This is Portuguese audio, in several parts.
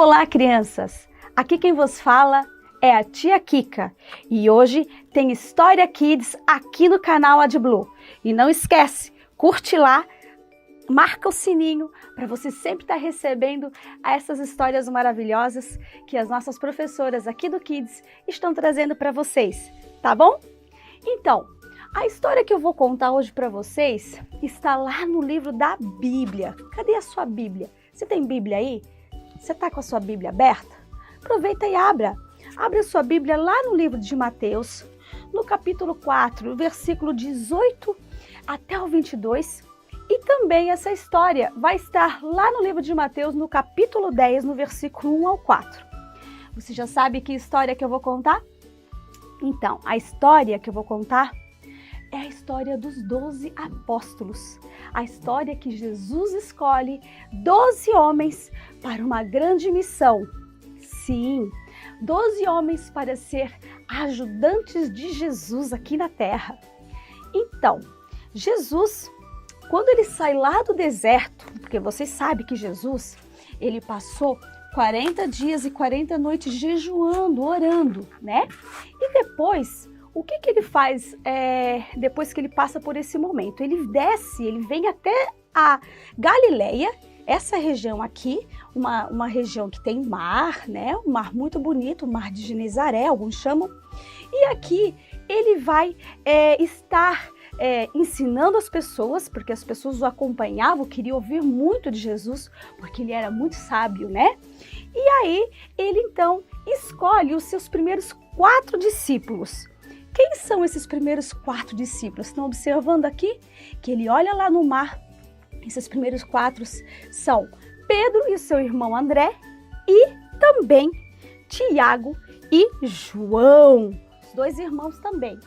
Olá, crianças! Aqui quem vos fala é a tia Kika e hoje tem História Kids aqui no canal AdBlue. E não esquece, curte lá, marca o sininho para você sempre estar recebendo essas histórias maravilhosas que as nossas professoras aqui do Kids estão trazendo para vocês, tá bom? Então, a história que eu vou contar hoje para vocês está lá no livro da Bíblia. Cadê a sua Bíblia? Você tem Bíblia aí? Você está com a sua Bíblia aberta? Aproveita e abra. Abre a sua Bíblia lá no livro de Mateus, no capítulo 4, versículo 18 até o 22. E também essa história vai estar lá no livro de Mateus, no capítulo 10, no versículo 1 ao 4. Você já sabe que história que eu vou contar? Então, a história que eu vou contar é a história dos 12 apóstolos. A história que Jesus escolhe 12 homens para uma grande missão. Sim, 12 homens para ser ajudantes de Jesus aqui na terra. Então, Jesus, quando ele sai lá do deserto, porque vocês sabem que Jesus, ele passou 40 dias e 40 noites jejuando, orando, né? E depois, o que ele faz depois que ele passa por esse momento? Ele desce, ele vem até a Galileia, essa região aqui, uma região que tem mar, né? Um mar muito bonito, o mar de Genezaré, alguns chamam. E aqui ele vai estar ensinando as pessoas, porque as pessoas o acompanhavam, queriam ouvir muito de Jesus, porque ele era muito sábio, né? E aí ele então escolhe os seus primeiros 4 discípulos. Quem são esses primeiros 4 discípulos? Estão observando aqui que ele olha lá no mar. Esses primeiros 4 são Pedro e seu irmão André e também Tiago e João, os 2 irmãos também.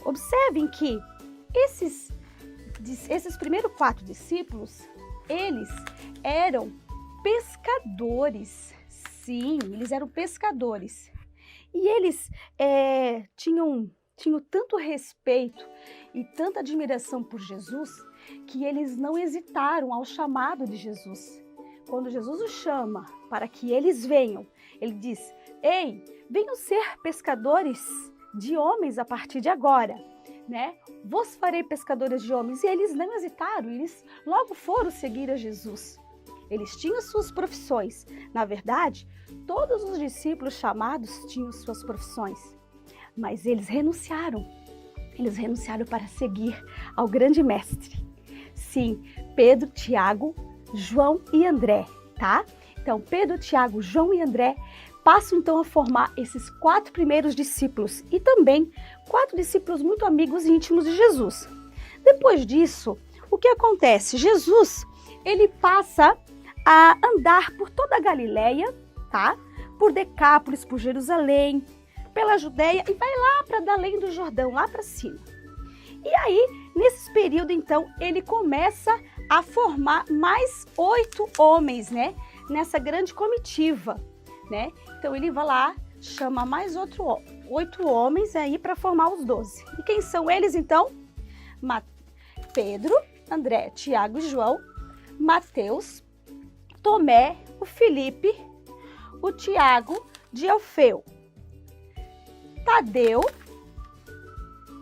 Observem que esses primeiros 4 discípulos, eles eram pescadores. Sim, eles eram pescadores. E eles tinham tanto respeito e tanta admiração por Jesus que eles não hesitaram ao chamado de Jesus. Quando Jesus os chama para que eles venham, ele diz: ei, venham ser pescadores de homens a partir de agora, né? Vos farei pescadores de homens. E eles não hesitaram, eles logo foram seguir a Jesus. Eles tinham suas profissões. Na verdade, todos os discípulos chamados tinham suas profissões. Mas eles renunciaram. Eles renunciaram para seguir ao grande mestre. Sim, Pedro, Tiago, João e André, tá? Então, Pedro, Tiago, João e André passam então a formar esses 4 primeiros discípulos e também 4 discípulos muito amigos e íntimos de Jesus. Depois disso, o que acontece? Jesus, ele passa a andar por toda a Galileia, tá? Por Decápolis, por Jerusalém, pela Judéia e vai lá para além do Jordão, lá para cima. E aí, nesse período, então, ele começa a formar mais 8 homens, né? Nessa grande comitiva, né? Então, ele vai lá, chama mais 8 homens aí para formar os 12. E quem são eles, então? Pedro, André, Tiago e João, Mateus, Tomé, o Filipe, o Tiago de Alfeu, Tadeu,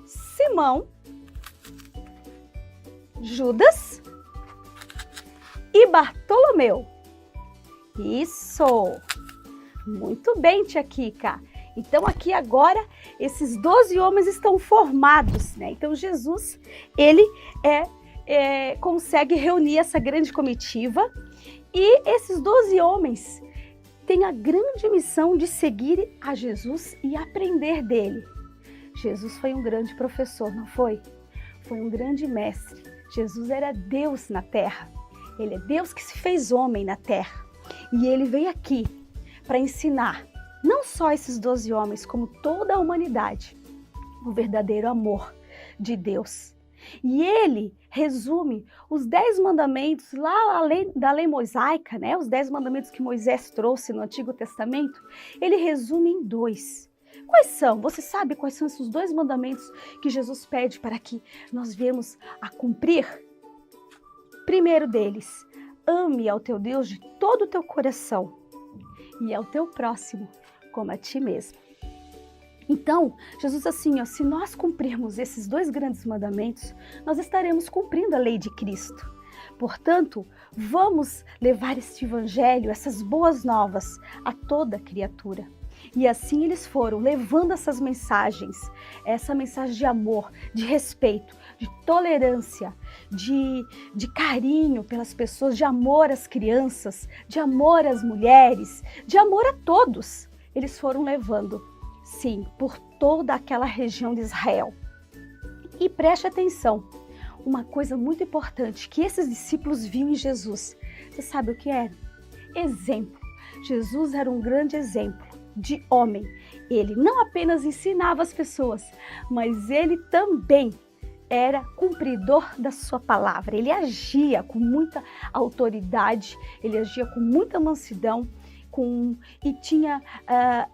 Simão, Judas e Bartolomeu. Isso! Muito bem, tia Kika. Então aqui agora esses 12 homens estão formados, né? Então Jesus, ele consegue reunir essa grande comitiva e esses 12 homens têm a grande missão de seguir a Jesus e aprender dele. Jesus foi um grande professor, não foi? Foi um grande mestre. Jesus era Deus na terra. Ele é Deus que se fez homem na terra. E ele veio aqui para ensinar não só esses 12 homens, como toda a humanidade, o verdadeiro amor de Deus. E ele resume os 10 mandamentos lá da lei mosaica, né? Os 10 mandamentos que Moisés trouxe no Antigo Testamento, ele resume em 2. Quais são? Você sabe quais são esses 2 mandamentos que Jesus pede para que nós venhamos a cumprir? Primeiro deles, ame ao teu Deus de todo o teu coração, e ao teu próximo como a ti mesmo. Então, Jesus assim, se nós cumprirmos esses 2 grandes mandamentos, nós estaremos cumprindo a lei de Cristo. Portanto, vamos levar este evangelho, essas boas novas, a toda criatura. E assim eles foram levando essas mensagens, essa mensagem de amor, de respeito, de tolerância, de carinho pelas pessoas, de amor às crianças, de amor às mulheres, de amor a todos. Eles foram levando, sim, por toda aquela região de Israel. E preste atenção, uma coisa muito importante que esses discípulos viam em Jesus. Você sabe o que era? Exemplo. Jesus era um grande exemplo de homem. Ele não apenas ensinava as pessoas, mas ele também era cumpridor da sua palavra. Ele agia com muita autoridade, ele agia com muita mansidão, e tinha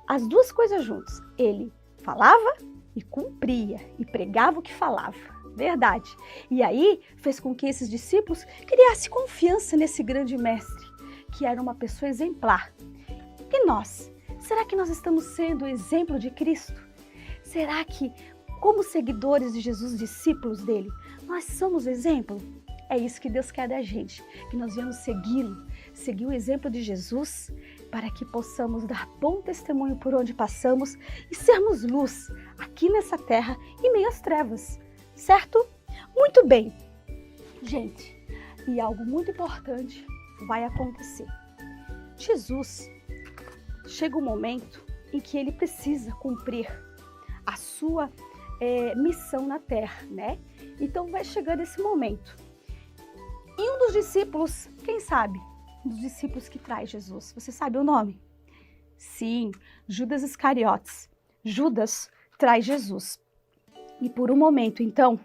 as 2 coisas juntas. Ele falava e cumpria, e pregava o que falava. Verdade. E aí fez com que esses discípulos criassem confiança nesse grande mestre, que era uma pessoa exemplar. E nós? Será que nós estamos sendo o exemplo de Cristo? Será que, como seguidores de Jesus, discípulos dele, nós somos exemplo? É isso que Deus quer da gente, que nós venhamos segui-lo, seguir o exemplo de Jesus, para que possamos dar bom testemunho por onde passamos e sermos luz aqui nessa terra em meio às trevas, certo? Muito bem, gente, e algo muito importante vai acontecer. Jesus chega um momento em que ele precisa cumprir a sua missão na terra, né? Então vai chegando esse momento. E um dos discípulos, quem sabe? Um dos discípulos que traz Jesus. Você sabe o nome? Sim, Judas Iscariotes. Judas traz Jesus. E por um momento, então,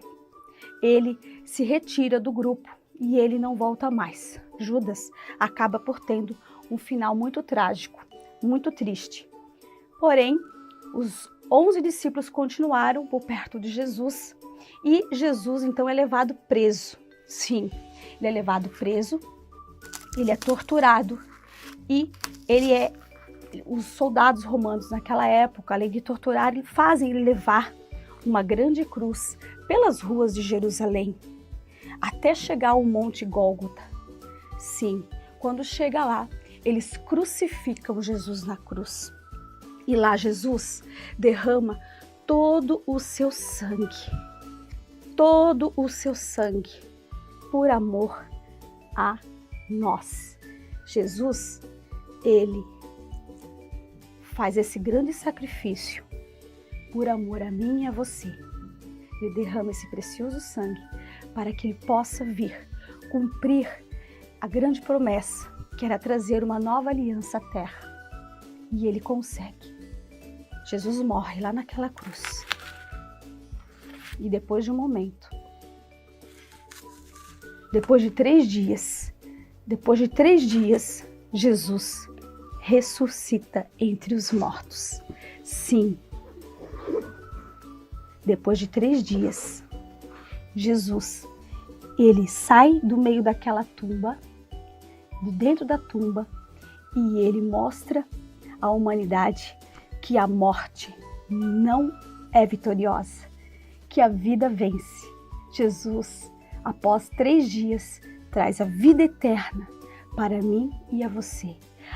ele se retira do grupo e ele não volta mais. Judas acaba por tendo um final muito trágico, muito triste. Porém, os 11 discípulos continuaram por perto de Jesus e Jesus, então, é levado preso. Sim, ele é levado preso, ele é torturado e os soldados romanos naquela época, além de torturar, fazem ele levar uma grande cruz pelas ruas de Jerusalém, até chegar ao Monte Gólgota. Sim, quando chega lá, eles crucificam Jesus na cruz. E lá Jesus derrama todo o seu sangue, por amor a nós. Jesus, ele faz esse grande sacrifício por amor a mim e a você. Ele derrama esse precioso sangue para que ele possa vir cumprir a grande promessa, que era trazer uma nova aliança à terra. E ele consegue. Jesus morre lá naquela cruz. E depois de um momento, depois de 3 dias, Jesus ressuscita entre os mortos. Sim, depois de 3 dias, Jesus, ele sai do meio daquela tumba, de dentro da tumba, e ele mostra à humanidade que a morte não é vitoriosa, que a vida vence. Jesus, após 3 dias, traz a vida eterna para mim e a você,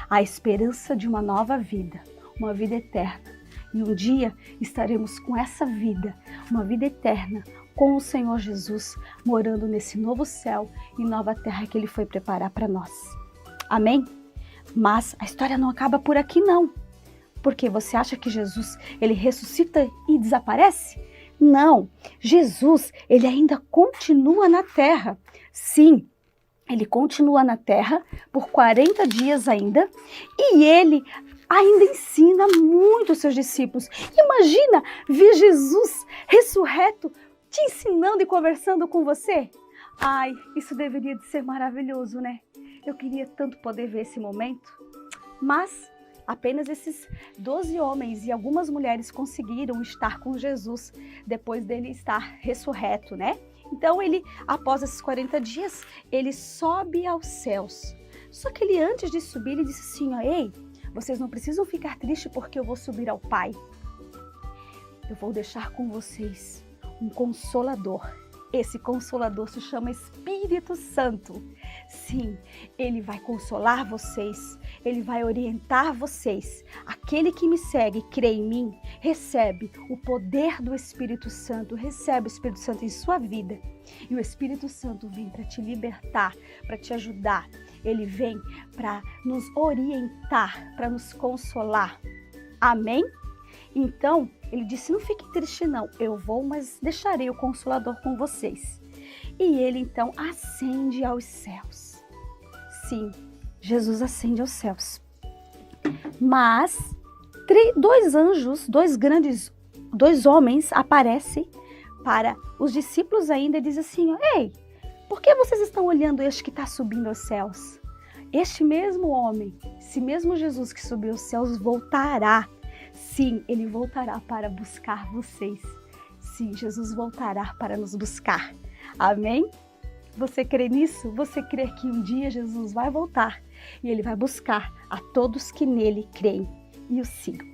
a esperança de uma nova vida, uma vida eterna. E um dia estaremos com essa vida, uma vida eterna, com o Senhor Jesus, morando nesse novo céu e nova terra que Ele foi preparar para nós. Amém? Mas a história não acaba por aqui não. Porque você acha que Jesus, ele ressuscita e desaparece? Não, Jesus, ele ainda continua na terra. Sim, ele continua na terra por 40 dias ainda e ele ainda ensina muito os seus discípulos. Imagina ver Jesus ressurreto te ensinando e conversando com você. Ai, isso deveria de ser maravilhoso, né? Eu queria tanto poder ver esse momento, mas apenas esses 12 homens e algumas mulheres conseguiram estar com Jesus depois dele estar ressurreto, né? Então ele, após esses 40 dias, ele sobe aos céus. Só que ele, antes de subir, ele disse assim, ó, ei, Vocês não precisam ficar tristes porque eu vou subir ao Pai. Eu vou deixar com vocês um Consolador. Esse Consolador se chama Espírito Santo. Sim, ele vai consolar vocês, ele vai orientar vocês. Aquele que me segue, crê em mim, recebe o poder do Espírito Santo, recebe o Espírito Santo em sua vida. E o Espírito Santo vem para te libertar, para te ajudar. Ele vem para nos orientar, para nos consolar. Amém? Então, ele disse, não fique triste não, eu vou, mas deixarei o Consolador com vocês. E ele então ascende aos céus. Sim, Jesus ascende aos céus. Mas dois anjos, dois homens aparecem para os discípulos ainda e dizem assim, ei, por que vocês estão olhando este que está subindo aos céus? Este mesmo homem, esse mesmo Jesus que subiu aos céus voltará. Sim, ele voltará para buscar vocês. Sim, Jesus voltará para nos buscar. Amém? Você crê nisso? Você crê que um dia Jesus vai voltar e ele vai buscar a todos que nele creem e o sigam.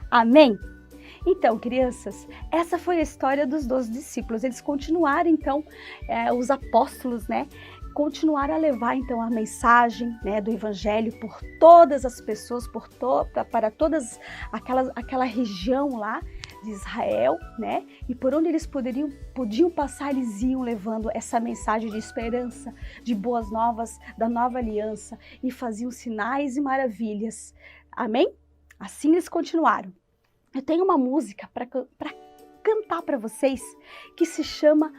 Amém? Então, crianças, essa foi a história dos 12 discípulos. Eles continuaram, então, os apóstolos, né? Continuaram a levar, então, a mensagem, né, do Evangelho por todas as pessoas, para todas aquela região lá de Israel, né? E por onde eles podiam passar, eles iam levando essa mensagem de esperança, de boas novas, da nova aliança, e faziam sinais e maravilhas. Amém? Assim eles continuaram. Eu tenho uma música para cantar para vocês que se chama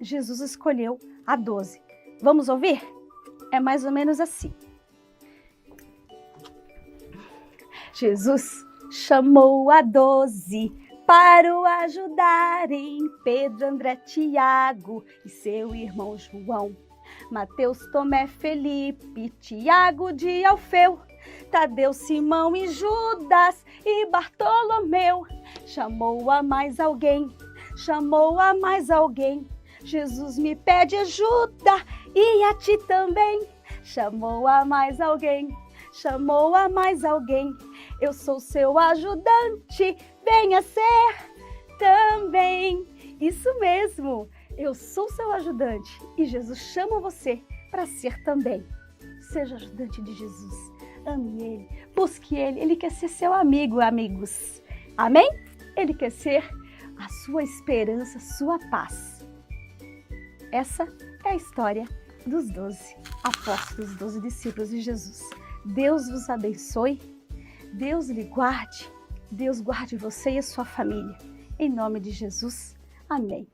Jesus Escolheu a 12. Vamos ouvir? É mais ou menos assim. Jesus chamou a 12 para o ajudarem, Pedro, André, Tiago e seu irmão João, Mateus, Tomé, Felipe, Tiago de Alfeu, Tadeu, Simão e Judas e Bartolomeu. Chamou a mais alguém, chamou a mais alguém. Jesus me pede ajuda e a ti também. Chamou a mais alguém, chamou a mais alguém. Eu sou seu ajudante, venha ser também. Isso mesmo, eu sou seu ajudante e Jesus chama você para ser também. Seja ajudante de Jesus, ame Ele, busque Ele, Ele quer ser seu amigo, amigos. Amém? Ele quer ser a sua esperança, sua paz. Essa é a história dos 12 apóstolos, 12 discípulos de Jesus. Deus vos abençoe, Deus lhe guarde, Deus guarde você e a sua família. Em nome de Jesus, amém.